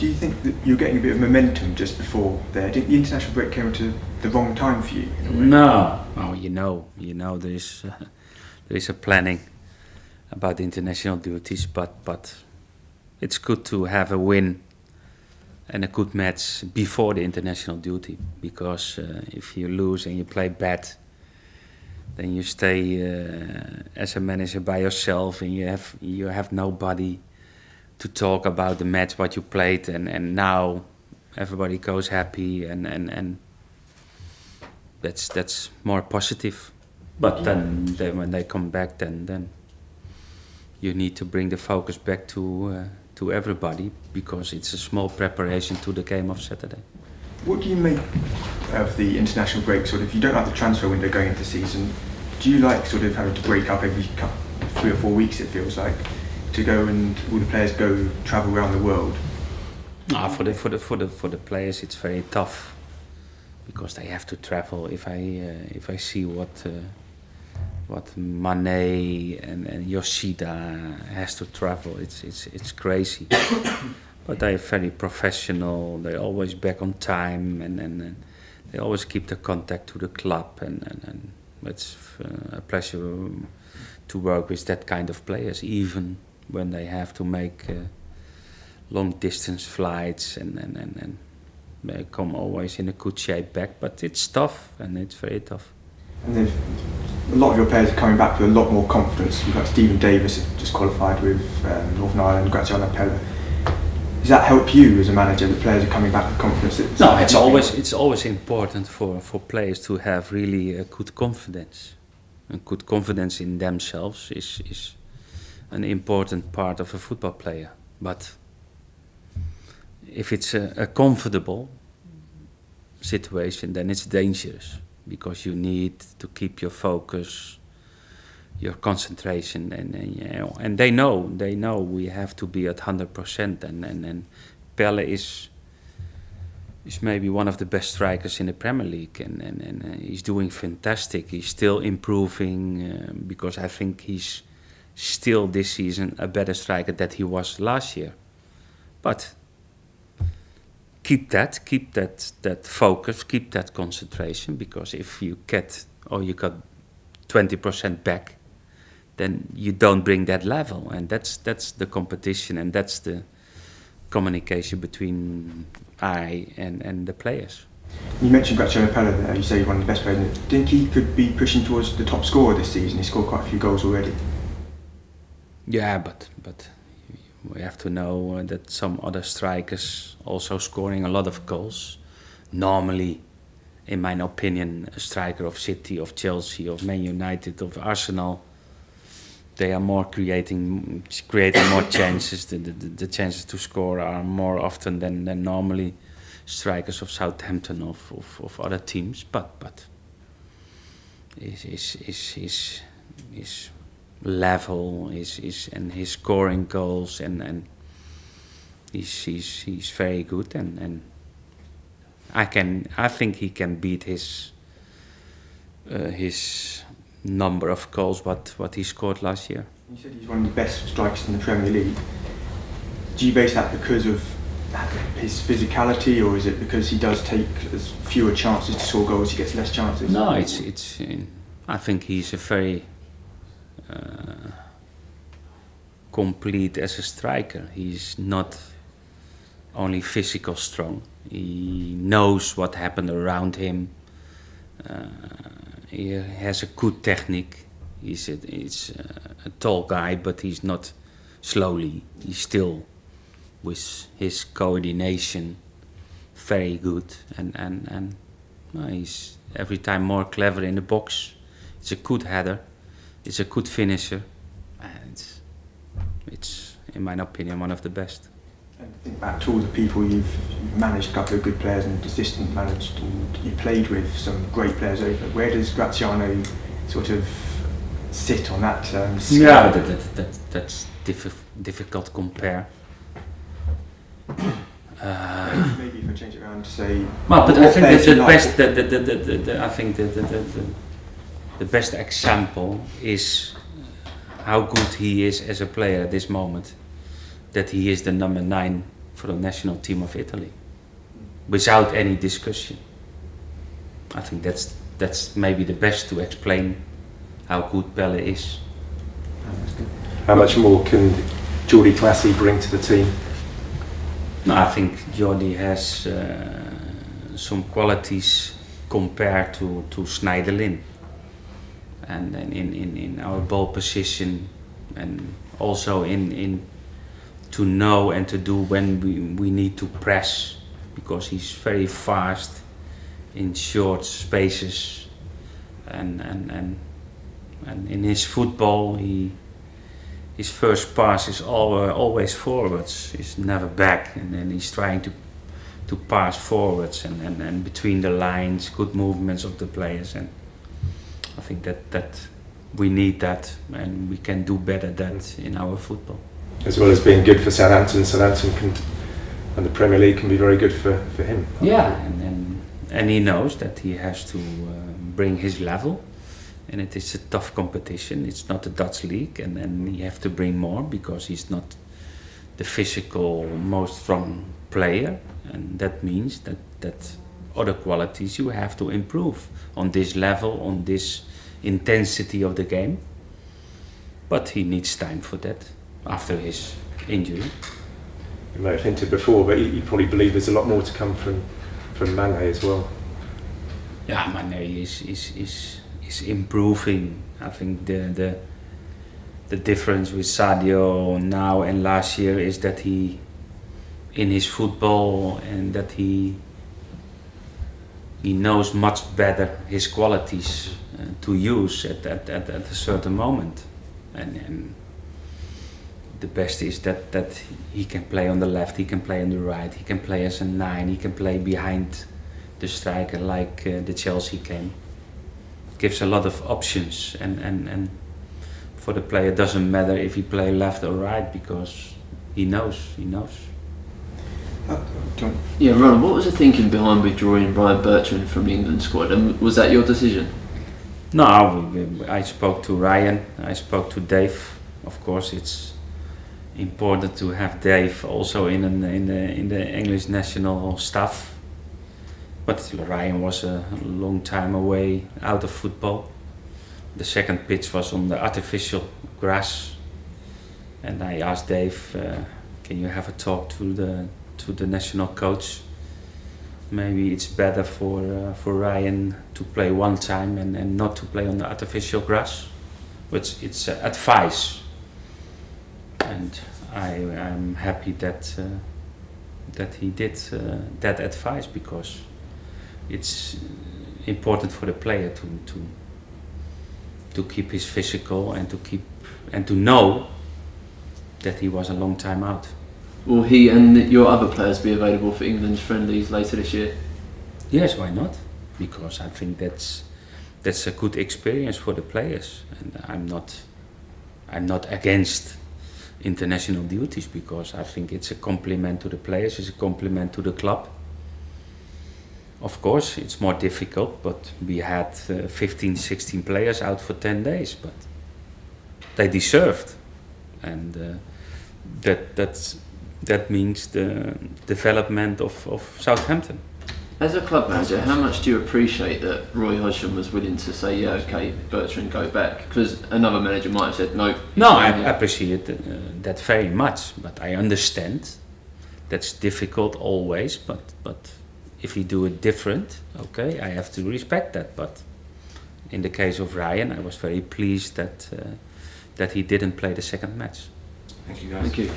Do you think that you're getting a bit of momentum just before there? Did the international break came to the wrong time for you? No. Oh, you know, there is a planning about the international duties, but it's good to have a win and a good match before the international duty, because if you lose and you play bad, then you stay as a manager by yourself, and you have nobody to talk about the match, what you played, and now everybody goes happy, and that's more positive. But then when they come back, then you need to bring the focus back to everybody, because it's a small preparation to the game of Saturday. What do you make of the international break? Sort of, you don't like the transfer window going into the season. Do you like sort of having to break up every 3 or 4 weeks? It feels like to go and all the players go travel around the world. For the players, it's very tough, because they have to travel. If I see what Mane and Yoshida has to travel, it's crazy. But they're very professional. They're always back on time, and they always keep the contact to the club, and it's a pleasure to work with that kind of players, even when they have to make long distance flights, and they come always in a good shape back. But it's tough, and it's very tough. And a lot of your players are coming back with a lot more confidence. You've got Stephen Davis just qualified with Northern Ireland, Graziano Pella. Does that help you as a manager? The players are coming back with confidence. No, it's always important for players to have really a good confidence. And good confidence in themselves is an important part of a football player. But if it's a comfortable situation, then it's dangerous, because you need to keep your focus, your concentration, and they know we have to be at 100%, and Pelle is maybe one of the best strikers in the Premier League, and he's doing fantastic. He's still improving, because I think he's still this season a better striker than he was last year. But keep that focus, keep that concentration, because if you got 20% back, then you don't bring that level, and that's the competition, and that's the communication between I and the players. You mentioned Graziano Pella there. You say he's one of the best players. Do you think he could be pushing towards the top scorer this season? He scored quite a few goals already. Yeah, but we have to know that some other strikers also scoring a lot of goals. Normally, in my opinion, a striker of City, of Chelsea, of Man United, of Arsenal, they are more creating more chances. The chances to score are more often than normally strikers of Southampton of other teams. But his level and his scoring goals, and he's very good, and I think he can beat his number of goals what he scored last year. You said he's one of the best strikers in the Premier League. Do you base that because of his physicality, or is it because he does take fewer chances to score goals, he gets less chances? No, I think he's a very complete as a striker. He's not only physical strong, he knows what happened around him. He has a good technique. He's a tall guy, but he's not slowly. He's still, with his coordination, very good, and he's every time more clever in the box. He's a good header. He's a good finisher, and it's in my opinion one of the best. And think back to all the people you've managed, a couple of good players and assistant managed, and you played with some great players over. Where does Graziano sort of sit on that scale? Yeah, that's difficult to compare. Maybe if I change it around to say. Well, but I think the best example is how good he is as a player at this moment. That he is the number 9 for the national team of Italy, without any discussion. I think that's maybe the best to explain how good Pelle is. How much more can Jordi Classi bring to the team? No, I think Jordi has some qualities compared to Schneiderlin, and in our ball position, and also in to know and to do when we need to press, because he's very fast in short spaces, and in his football his first pass is always forwards. He's never back, and then he's trying to pass forwards and between the lines, good movements of the players, and I think that we need that, and we can do better that in our football. As well as being good for Southampton, and the Premier League can be very good for him. Yeah, and he knows that he has to bring his level, and it is a tough competition. It's not the Dutch league, and you have to bring more, because he's not the physical most strong player, and that means that other qualities you have to improve on this level, on this intensity of the game. But he needs time for that after his injury. You may have hinted before, but you probably believe there's a lot more to come from Mane as well. Yeah, Mane is improving. I think the difference with Sadio now and last year is that he, in his football, and that he knows much better his qualities to use at a certain moment, and the best is that he can play on the left, he can play on the right, he can play as a 9, he can play behind the striker like the Chelsea came. It gives a lot of options, and for the player it doesn't matter if he play left or right, because he knows. Yeah, Ronald, what was the thinking behind withdrawing Ryan Bertrand from the England squad, and was that your decision? No, I spoke to Ryan, I spoke to Dave. Of course, it's important to have Dave also in the English national staff. But Ryan was a long time away out of football. The second pitch was on the artificial grass, and I asked Dave, can you have a talk to the national coach? Maybe it's better for Ryan to play one time and not to play on the artificial grass. But it's advice, and I'm happy that he did that advice, because it's important for the player to keep his physical and to know that he was a long time out. Will he and your other players be available for England's friendlies later this year? Yes, why not? Because I think that's a good experience for the players, and I'm not against international duties, because I think it's a compliment to the players, it's a compliment to the club. Of course, it's more difficult, but we had 15, 16 players out for 10 days, but they deserved, and that means the development of Southampton. As a club manager, how much do you appreciate that Roy Hodgson was willing to say, yeah, okay, Bertrand, go back? Because another manager might have said, no. No, I appreciate that very much, but I understand that's difficult always, but if you do it different, okay, I have to respect that. But in the case of Ryan, I was very pleased that he didn't play the second match. Thank you, guys. Thank you.